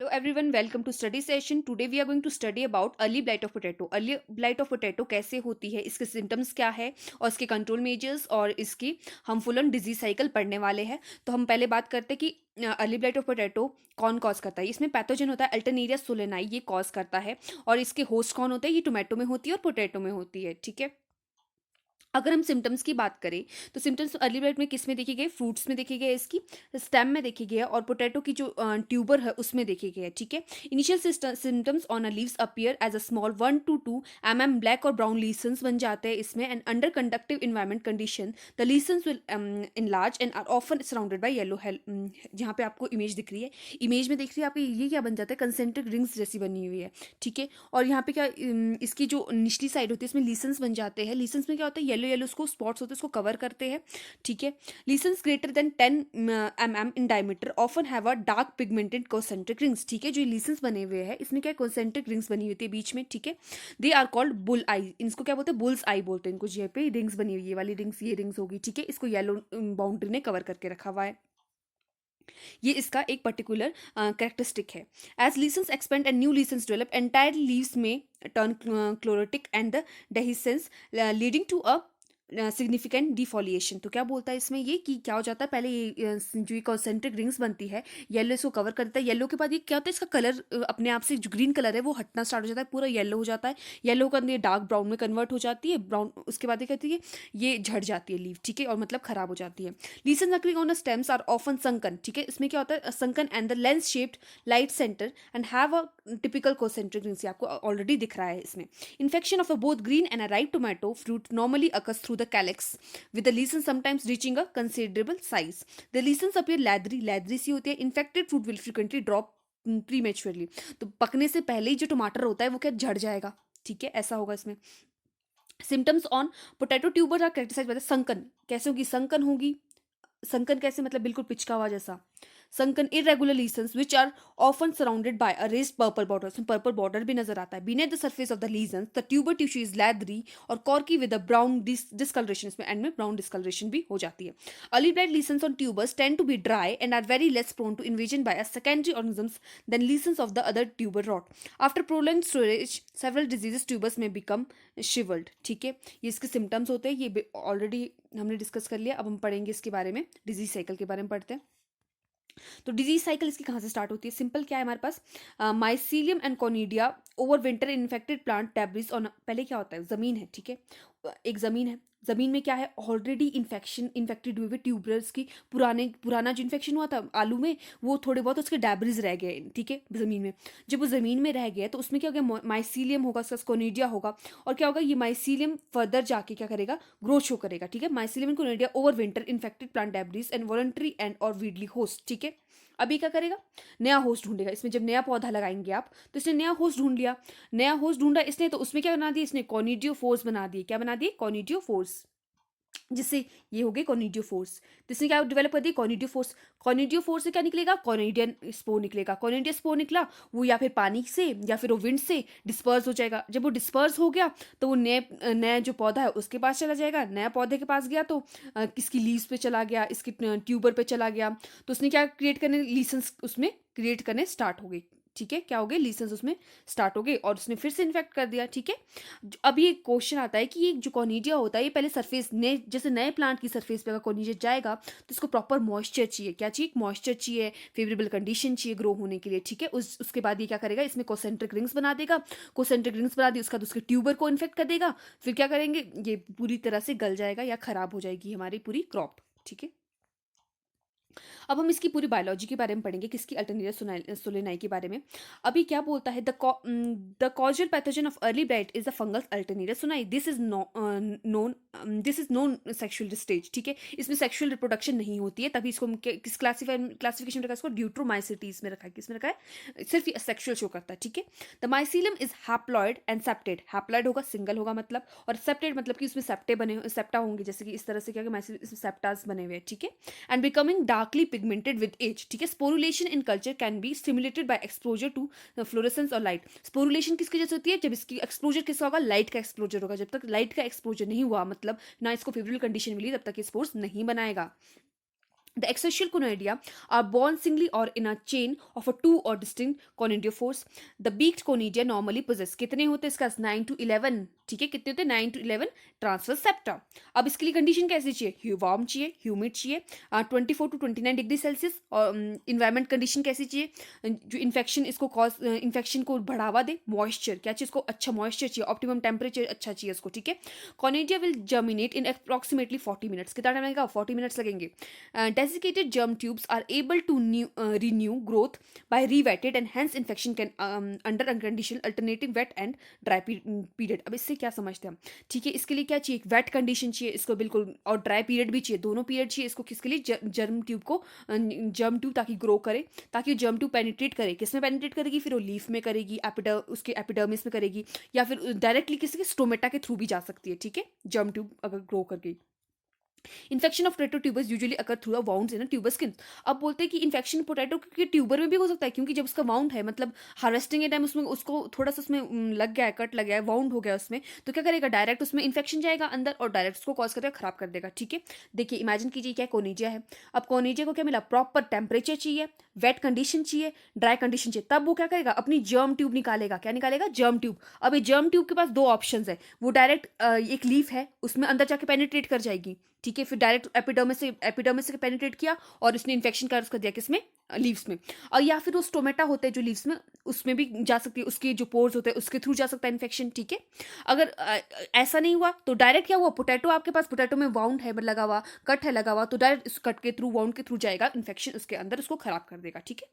Hello everyone, welcome to study session. Today we are going to study about early blight of potato. Early blight of potato कैसे होती है, इसके symptoms क्या है और इसके कंट्रोल मेजर्स और इसकी हम फुल ऑन डिजीज साइकिल पढ़ने वाले हैं. तो हम पहले बात करते हैं कि अर्ली ब्लाइट ऑफ पोटैटो कौन कॉज करता है. इसमें पैथोजन होता है अल्टरनेरिया सोलेनाई, ये कॉज करता है. और इसके होस्ट कौन होते हैं, ये टोमेटो में होती है और पोटैटो में होती है. ठीक है. अगर हम सिम्टम्स की बात करें तो सिम्टम्स अर्ली ब्लाइट में किस में देखे गए, फ्रूट्स में देखे गए, इसकी स्टेम में देखे गए और पोटैटो की जो ट्यूबर है उसमें देखे गए. ठीक है. Initial symptoms on a leaves appear as a small 1 to 2 mm black और ब्राउन लीसन्स बन जाते हैं इसमें. And under conductive environment condition the lesions will enlarge and are often surrounded by yellow. जहाँ पे आपको इमेज दिख रही है, इमेज में दिख रही है आपको, ये क्या बन जाता है, कंसेंट्रिक रिंग्स जैसी बनी हुई है. ठीक है. और यहाँ पे क्या इसकी जो निचली साइड होती है इसमें लीसन्स बन जाते हैं. लीसन्स में क्या होता है, येलो येलो उसको स्पॉट्स होते हैं, उसको कवर करते हैं. ठीक है. Lesions greater than 10 mm in diameter often have a dark pigmented concentric rings. ठीक है. जो लीसन्स बने हुए हैं इसमें क्या कॉन्सेंट्रिक रिंग्स बनी होती है बीच में. ठीक है. दे आर कॉल्ड बुल आई. इसको क्या बोलते हैं, बुल्स आई बोलते हैं इनको. ये पे रिंग्स बनी हुई है, ये वाली रिंग्स, ये रिंग्स होगी. ठीक है. इसको येलो बाउंड्री ने कवर करके रखा हुआ है. ये इसका एक पर्टिकुलर कैरेक्टरिस्टिक है. As lesions expand and new lesions develop entire leaves में turn chlorotic and the dehiscence leading to a significant defoliation. तो क्या बोलता है इसमें ये कि क्या हो जाता है, पहले ये जो ये कॉन्सेंट्रिक रिंग्स बनती है, येलो इसको कवर कर देता है. येलो के बाद ये क्या होता है, इसका कलर अपने आप से जो ग्रीन कलर है वो हटना स्टार्ट हो जाता है, पूरा येलो हो जाता है. येलो का ये डार्क ब्राउन में कन्वर्ट हो जाती है. ब्राउन उसके बाद ये कहती है ये झड़ जाती है लीव. ठीक है. और मतलब खराब हो जाती है. Lesion occurring on stems are often sunken. ठीक है. इसमें क्या होता है, sunken and the lens shaped light center and have a typical concentric rings. आपको ऑलरेडी दिख रहा है इसमें. Infection of a both green and a ripe tomato fruit normally occurs through the calyx, with the lesions sometimes reaching a considerable size. The lesions appear leathery, leathery सी होती है. Infected fruit will frequently drop prematurely. तो पकने से पहले ही जो टमाटर होता है वो क्या झड़ जाएगा. ठीक है. ऐसा होगा इसमें. Symptoms on potato tuber are characterised by the sunken. कैसे होगी, संकन होगी. संकन कैसे, मतलब बिल्कुल पिचका हुआ जैसा. sunken irregular lesions which are often surrounded by a raised purple border. उसमें purple border भी नजर आता है. Beneath the surface of the lesions the tuber tissue is leathery और corky with a brown discoloration. इसमें end में brown discoloration भी हो जाती है. Early blight lesions on tubers tend to be dry and are very less prone to invasion by a secondary organisms than lesions of the other tuber rot. After prolonged storage several diseases tubers may become shriveled. ठीक है. ये इसके symptoms होते हैं, ये already हमने discuss कर लिया. अब हम पढ़ेंगे इसके बारे में, डिजीज साइकिल के बारे में पढ़ते हैं. तो डिजीज साइकिल इसकी कहाँ से स्टार्ट होती है, सिंपल क्या है हमारे पास, mycelium and conidia over winter infected plant debris on. पहले क्या होता है, जमीन है. ठीक है. एक जमीन है, जमीन में क्या है, ऑलरेडी इन्फेक्टेड हुए ट्यूबरल्स की, पुराना जो इन्फेक्शन हुआ था आलू में, वो थोड़े बहुत उसके डैब्रिज रह गए. ठीक है. जमीन में, जब वो जमीन में रह गया तो उसमें क्या हो गया, माइसीलियम होगा, उसका कोनिडिया होगा. और क्या होगा, ये माइसीलियम फर्दर जाके क्या करेगा, ग्रोथ शो करेगा. ठीक है. Mycelium and conidia over winter infected plant debris and voluntary and और वीडली होस्ट. ठीक है. अभी क्या करेगा, नया होस्ट ढूंढेगा. इसमें जब नया पौधा लगाएंगे आप तो इसने नया होस्ट ढूंढ लिया. नया होस्ट ढूंढा इसने, तो उसमें क्या बना दिया, इसने कॉनिडियोफोर्स बना दिए. क्या बना दिए, कॉनिडियोफोर्स. जिससे ये हो गए कॉनिडियोफोर्स. तो इसने क्या डेवलप कर दी, कॉनिडियोफोर्स. कॉनिडियोफोर्स से क्या निकलेगा, कॉनिडियन स्पोर निकलेगा. कॉनिडियन स्पोर निकला, वो या फिर पानी से या फिर वो विंड से डिस्पर्स हो जाएगा. जब वो डिस्पर्स हो गया तो वो नए नया जो पौधा है उसके पास चला जाएगा. नया पौधे के पास गया तो किसकी लीव्स पे चला गया, इसकी ट्यूबर पे चला गया. तो उसने क्या क्रिएट करने, लीसन्स उसमें क्रिएट करने स्टार्ट हो गई. ठीक है. क्या हो गए, लीसन्स उसमें स्टार्ट हो गए और उसने फिर से इन्फेक्ट कर दिया. ठीक है. अभी एक क्वेश्चन आता है कि ये जो कॉनिडिया होता है ये पहले सरफेस ने, जैसे नए प्लांट की सरफेस पे अगर कॉनिडिया जाएगा तो इसको प्रॉपर मॉइस्चर चाहिए. क्या चाहिए, मॉइस्चर चाहिए, फेवरेबल कंडीशन चाहिए ग्रो होने के लिए. ठीक है. उसके बाद ये क्या करेगा, इसमें कोसेंट्रिक रिंग्स बना देगा. कोसेंट्रिक रिंग्स बना दी, उसका उसके ट्यूबर को इन्फेक्ट कर देगा. फिर क्या करेंगे, ये पूरी तरह से गल जाएगा या खराब हो जाएगी हमारी पूरी क्रॉप. ठीक है. अब हम इसकी पूरी बायोलॉजी के बारे में पढ़ेंगे, किसकी, अल्टरनेरिया सोलेनाई के बारे में. अभी क्या बोलता है, the causal pathogen of early blight is the fungus Alternaria solani. This is non sexual stage. ठीक है. इसमें सेक्सुअल रिप्रोडक्शन नहीं होती है, तभी इसको किस क्लासिफिकेशन में रखा है, इसको ड्यूट्रोमाइसिटीज में रखा है. किसमें रखा है, सिर्फ सेक्सुअल शो करता है. ठीक है. The mycelium is haploid and septate. Haploid होगा, सिंगल होगा मतलब, और सेप्टेड मतलब कि उसमें सेप्टे बने, सेप्टा होंगे, जैसे कि इस तरह से क्या, माइसीलियम सेप्टास बने हुए हैं. ठीक है. And becoming darkly pigmented with age. ठीक है. Sporulation in culture can be stimulated by exposure to fluorescence और लाइट. स्पोरुलेशन किसकी वजह से होती है, जब इसकी एक्सपोजर किसका होगा, लाइट का एक्सपोजर होगा. जब तक लाइट का एक्सपोजर नहीं हुआ, मतलब ना इसको फेवरेबल कंडीशन मिली, तब तक ये स्पोर्स नहीं बनाएगा. The axial conidia are born singly or in a chain of a two or distinct conidiophores. The beaked conidia normally possess कितने होते हैं इसका 9 to 11, ठीक है, कितने होते हैं 9 to 11 ट्रांसवर्स सेप्टा. अब इसके लिए कंडीशन कैसी चाहिए, वार्म चाहिए, ह्यूमिड चाहिए, 24 to 29 डिग्री सेल्सियस. और इन्वायरमेंट कंडीशन कैसी चाहिए, जो इन्फेक्शन इसको कॉज इन्फेक्शन को बढ़ावा दे, मॉइस्चर क्या चाहिए इसको, अच्छा मॉइस्चर चाहिए, ऑप्टिमम टेम्परेचर अच्छा चाहिए इसको, ठीक है. Conidia will germinate in approximately 40 minutes. कितना टाइम लगेगा, 40 मिनट्स लगेंगे. Desiccated germ tubes are able to renew growth by rewetted and hence infection can under unconditional alternating wet and dry period. अब इससे क्या समझते हैं हम, ठीक है. इसके लिए क्या चाहिए, वेट कंडीशन चाहिए इसको बिल्कुल, और ड्राई पीरियड भी चाहिए, दोनों पीरियड चाहिए इसको. किसके लिए, जर्म ट्यूब को, जर्म ट्यूब ताकि ग्रो करे, ताकि जर्म ट्यूब पेनिट्रेट करे. किस में पेनिट्रेट करेगी, फिर वो लीफ में करेगी, उसके एपिडर्मिस में करेगी, या फिर डायरेक्टली किसी के स्टोमेटा के थ्रू भी जा सकती है, ठीक है, जर्म ट्यूब अगर ग्रो कर गई. Infection of potato tubers usually occur through a wounds in a tuber skin. अब बोलते हैं कि इन्फेक्शन पोटैटो के ट्यूबर में भी हो सकता है, क्योंकि जब उसका वाउंड है, मतलब हार्वेस्टिंग के टाइम उसमें उसको थोड़ा सा उसमें लग गया है, कट लग गया है, वाउंड हो गया उसमें, तो क्या करेगा, डायरेक्ट उसमें इन्फेक्शन जाएगा अंदर और डायरेक्ट उसको कॉज करेगा, खराब कर देगा, ठीक है. देखिए इमेजिन कीजिए क्या कोनिजिया है. अब कोनिजिया को क्या मिला, प्रॉपर टेम्परेचर चाहिए, वेट कंडीशन चाहिए, ड्राई कंडीशन चाहिए, तब वो क्या करेगा, अपनी जर्म ट्यूब निकालेगा. क्या निकालेगा, जर्म ट्यूब. अब ये जर्म ट्यूब के पास दो ऑप्शन है, वो डायरेक्ट एक लीफ है उसमें अंदर जाके पेनिट्रेट कर जाएगी, ठीक है, फिर डायरेक्ट एपिडर्मिस से पेनिट्रेट किया और उसने इन्फेक्शन कर उसका दिया किसमें, लीव्स में. और या फिर वो स्टोमेटा होते हैं जो लीव्स में, उसमें भी जा सकती है, उसके जो पोर्स होते हैं उसके थ्रू जा सकता है इन्फेक्शन, ठीक है. अगर ऐसा नहीं हुआ तो डायरेक्ट क्या हुआ, पोटैटो आपके पास, पोटैटो में वाउंड है लगा हुआ, कट है लगा हुआ, तो डायरेक्ट इस कट के थ्रू, वाउंड के थ्रू जाएगा इन्फेक्शन उसके अंदर, उसको खराब कर देगा, ठीक है.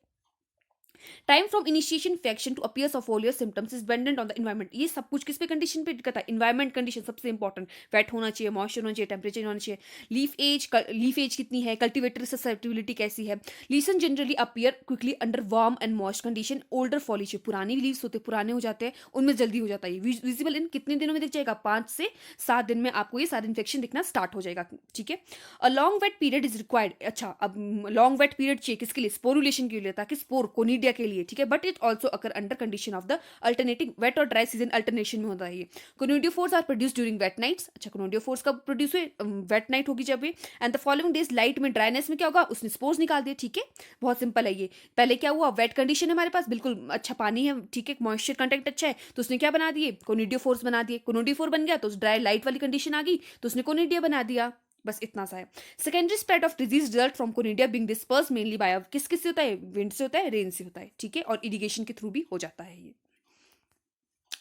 Time from initiation infection to appears of all your symptoms is dependent on the environment. ये सब कुछ किस पे कंडीशन पे करता है, एनवायरमेंट कंडीशन सबसे इंपॉर्टेंट. वेट होना चाहिए, मॉइस्चर होना चाहिए, टेम्परेचर होना चाहिए, लीफ एज कितनी है, कल्टिवेटर ससेप्टिबिलिटी कैसी है. Lesion generally appear quickly under warm and moist condition. Older foliage, पुरानी लीव्स होते हैं, पुराने हो जाते हैं, उनमें जल्दी हो जाता है. विजिबल इन कितने दिनों में दिख जाएगा, 5 से 7 दिन में आपको ये सारे इन्फेक्शन दिखना स्टार्ट हो जाएगा, ठीक है. A long wet period is required. अच्छा, अब लॉन्ग वेट पीरियड चाहिए किसके लिए, स्पोरुलेशन के लिए, ताकि स्पोर कोनिडिया के लिए, ठीक है. But it also occur under condition of the alternating wet और ड्राई सीजन अल्टरनेशन में होता है ये. Conidiophores are produce during wet nights. अच्छा, कोनिडियोफोर्स कब प्रोड्यूस हुए, वेट नाइट होगी जब ये. And the following days light में ड्राइनेस में क्या होगा, उसने स्पोर्स निकाल दिए, ठीक है. बहुत सिंपल है ये. पहले क्या हुआ, वेट कंडीशन है हमारे पास, बिल्कुल अच्छा पानी है, ठीक है, मॉइस्चर कंटेंट अच्छा है, तो उसने क्या बना दिए, कोनिडियोफोर्स बना दिए. कोनिडियोफोर बन गया तो ड्राई लाइट वाली कंडीशन आ गई, तो उसने कोनिडिया बना दिया. बस इतना सा है. Secondary spread of disease result from conidia being disperse mainly by, किस से होता है, विंड से होता है, रेन से होता है, ठीक है, और इरिगेशन के थ्रू भी हो जाता है ये.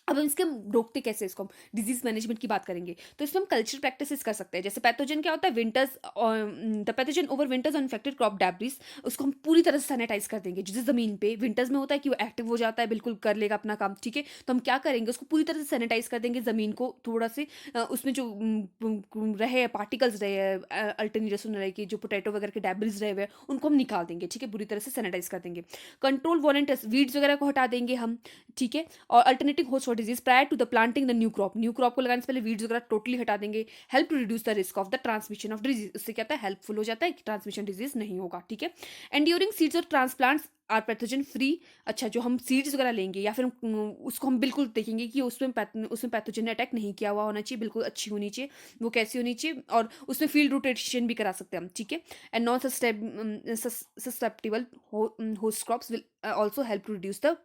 अब हम इसके रोकते कैसे, इसको हम डिजीज मैनेजमेंट की बात करेंगे, तो इसमें हम कल्चर प्रैक्टिसेस कर सकते हैं. जैसे पैथोजन क्या होता है, winters, the pathogen over winters on infected crop debris, उसको हम पूरी तरह से सैनिटाइज कर देंगे. जैसे जमीन पे विंटर्स में होता है कि वो एक्टिव हो जाता है, बिल्कुल कर लेगा अपना काम, ठीक है, तो हम क्या करेंगे, उसको पूरी तरह से सैनिटाइज कर देंगे, जमीन को थोड़ा से उसमें जो रहे पार्टिकल्स रहे, अल्टरनेटिव रहे कि जो पोटैटो वगैरह के डेब्रिस रहे हुए उनको हम निकाल देंगे, ठीक है, पूरी तरह से सैनिटाइज कर देंगे. कंट्रोल वॉलेंटस, वीड्स वगैरह को हटा देंगे हम, ठीक है. और alternative host for disease prior to the planting the new crop को लगाने से पहले वीड्स वगैरह टोटली हटा देंगे. Help to reduce the risk of the transmission of disease, उससे क्या होता है, हेल्पफुल हो जाता है कि ट्रांसमिशन डिजीज नहीं होगा, ठीक है. एंड्यूरिंग सीड्स और ट्रांसप्लांट्स आर पैथोजन फ्री. अच्छा, जो हम सीड्स वगैरह लेंगे या फिर उसको हम बिल्कुल देखेंगे कि उसमें पैथोजन ने अटैक नहीं किया हुआ होना चाहिए, बिल्कुल अच्छी होनी चाहिए, वो कैसी होनी चाहिए, और उसमें फील्ड रोटेशन भी करा सकते हैं हम, ठीक है. And non susceptible host crops will also help to reduce the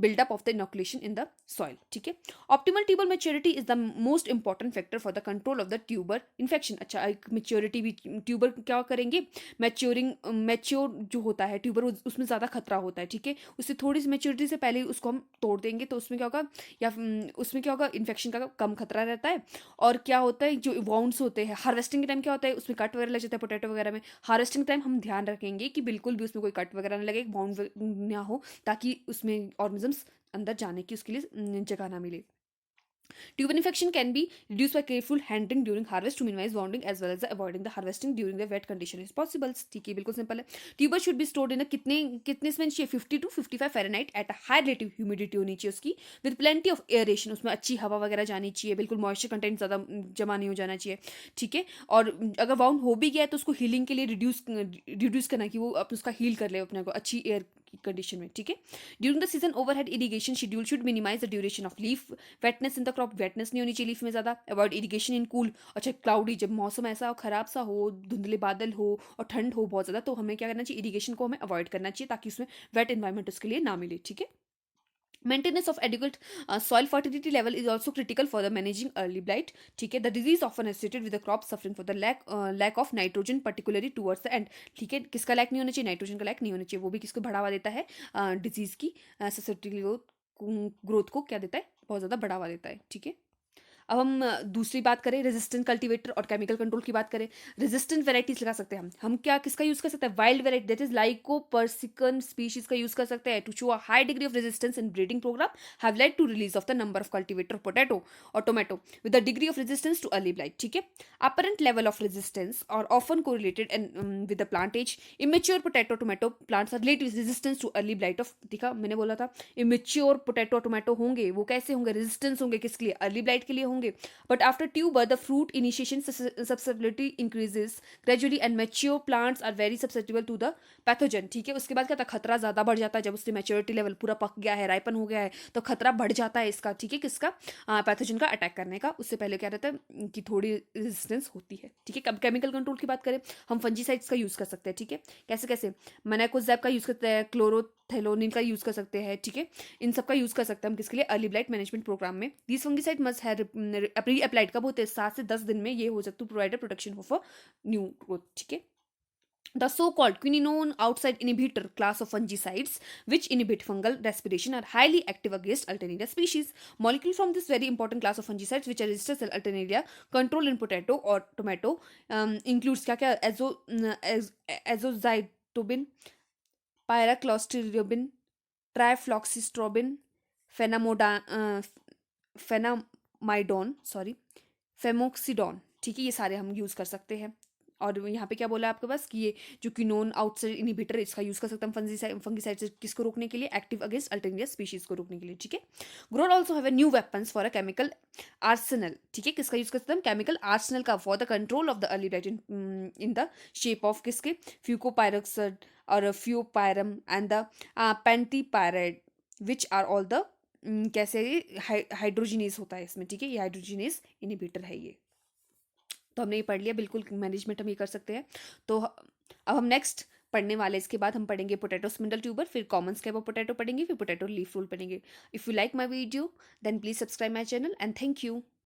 buildup of the inoculation in the soil, ठीक है. Optimal tuber maturity is the most important factor for the control of the tuber infection. अच्छा, एक maturity भी, tuber क्या करेंगे, mature जो होता है ट्यूबर उसमें ज़्यादा खतरा होता है, ठीक है, उससे थोड़ी सी मेच्योरिटी से पहले उसको हम तोड़ देंगे तो उसमें क्या होगा, या उसमें क्या होगा, इन्फेक्शन का कम खतरा रहता है. और क्या होता है, जो वाउंड्स होते हैं हार्वेस्टिंग के टाइम क्या होता है, उसमें कट वगैरह लग जाता है पोटैटो वगैरह में, हार्वेस्टिंग टाइम हम ध्यान रखेंगे कि बिल्कुल भी उसमें कोई कट वगैरह ना लगे, वाउंड ना हो, ताकि उसमें ऑर्गेनिजम्स अंदर जाने की उसके लिए जगह ना मिले. Tuber infection can be reduced by careful handling during harvest to minimize wounding as well as avoiding the harvesting during the wet condition is possible. ठीक है, बिल्कुल सिंपल है. Tuber should be stored in a कितने इसमें चाहिए, 50 to 55 Fahrenheit at a high relative humidity होनी चाहिए उसकी, विद प्लेंटी ऑफ एयरेशन, उसमें अच्छी हवा वगैरह जानी चाहिए, बिल्कुल मॉइस्चर कंटेंट ज़्यादा जमा नहीं हो जाना चाहिए, ठीक है. और अगर वाउंड हो भी गया तो उसको हीलिंग के लिए रिड्यूस करना कि वो उसका हील कर ले अपने को अच्छी एयर कंडीशन में, ठीक है। During the season overhead irrigation schedule should minimise the duration of leaf wetness in the crop, wetness नहीं होनी चाहिए लीफ में ज़्यादा। अवॉइड इरिगेशन इन कूल, अच्छा क्लाउडी, जब मौसम ऐसा खराब सा हो, धुंधले बादल हो और ठंड हो बहुत ज़्यादा, तो हमें क्या करना चाहिए, इरिगेशन को हमें अवॉइड करना चाहिए ताकि उसमें वेट एनवायरमेंट उसके लिए ना मिले, ठीक है। Maintenance of adequate soil fertility level is also critical for the managing early blight, ठीक है। The disease often associated with the crop suffering for the lack of nitrogen particularly towards the end, ठीक है। किसका lack नहीं होना चाहिए, nitrogen का lack नहीं होना चाहिए, वो भी किसको बढ़ावा देता है, डिजीज की ससेप्टिबिलिटी ग्रोथ को क्या देता है, बहुत ज़्यादा बढ़ावा देता है, ठीक है। अब हम दूसरी बात करें, रेजिस्टेंट कल्टीवेटर और केमिकल कंट्रोल की बात करें। रेजिस्टेंट वेराइटीज लगा सकते हैं हम क्या किसका यूज कर सकते हैं, wild variety that is lycopersicon species का यूज कर सकते हैं to show a high degree of resistance in breeding program have led to release of the number of cultivator potato और tomato with the degree of resistance to early blight, ठीक है। Apparent level of resistance और often correlated with the plant age, immature potato tomato plants are relative resistance to early blight of, देखा मैंने बोला था immature potato tomato होंगे, वो कैसे होंगे, रेजिस्टेंस होंगे किसके लिए, अर्ली ब्लाइट के लिए होंगे। But after tuber, the fruit initiation susceptibility increases gradually and mature plants are very susceptible to the pathogen, ठीक है। उसके बाद क्या था, खतरा ज़्यादा बढ़ जाता है जब उससे मैच्योरिटी लेवल पूरा पक गया है, राइपन हो गया है, तो खतरा बढ़ जाता है इसका, ठीक है, किसका, पैथोजन का अटैक करने का। उससे पहले क्या रहता है कि थोड़ी रेजिस्टेंस होती है, ठीक है। केमिकल कंट्रोल की बात करें, हम फंजीसाइड्स का यूज़ कर सकते हैं, ठीक है। कैसे कैसे, मैनाकोजैब का यूज़ करते हैं, क्लोरोथेलोनिन का यूज़ कर सकते हैं, ठीक है। इन सब का यूज़ कर सकते हैं हम किसके लिए, अर्ली ब्लाइट मैनेजमेंट प्रोग्राम में। This fungicide must have pre applied कब होते हैं, 7 से 10 दिन में ये हो सकता है, provide protection of new growth, ठीक है। The so-called quinine outside inhibitor class of fungicides, which inhibit fungal respiration, are highly active against Alternaria species. Molecule from this very important class of fungicides, which are resistant to Alternaria control in potato or tomato, includes क्या क्या, azoxystrobin, pyraclostrobin, trifloxystrobin, फेनामाइडोन, sorry, फेमोक्सीडोन, ठीक है। ये सारे हम use कर सकते हैं। और यहाँ पे क्या बोला है आपके पास कि ये जो क्विनोन आउटसाइड इनहिबिटर, इसका यूज़ कर सकते हैं फंगिसाइड से किसको रोकने के लिए, एक्टिव अगेंस्ट अल्टरनेरिया स्पीशीज को रोकने के लिए, ठीक है। Grower also have a new weapons for a chemical arsenal, ठीक है। किसका यूज़ कर सकते हैं हम, केमिकल आर्सेनल का, for the control of the early blight in the shape of किसके, फ्यूकोपायरोक्साइड और fluopyram and the penthiopyrad which are all the कैसे हाइड्रोजिनेस होता है इसमें, ठीक है। ये हाइड्रोजिनेस इनहिबिटर है ये। तो हमने ये पढ़ लिया, बिल्कुल मैनेजमेंट हम ये कर सकते हैं। तो अब हम नेक्स्ट पढ़ने वाले, इसके बाद हम पढ़ेंगे पोटैटो स्पिंडल ट्यूबर, फिर कॉमन स्कैब ऑफ पोटैटो पढ़ेंगे, फिर पोटैटो लीफ रोल पढ़ेंगे। If you like my video then please subscribe my channel and thank you.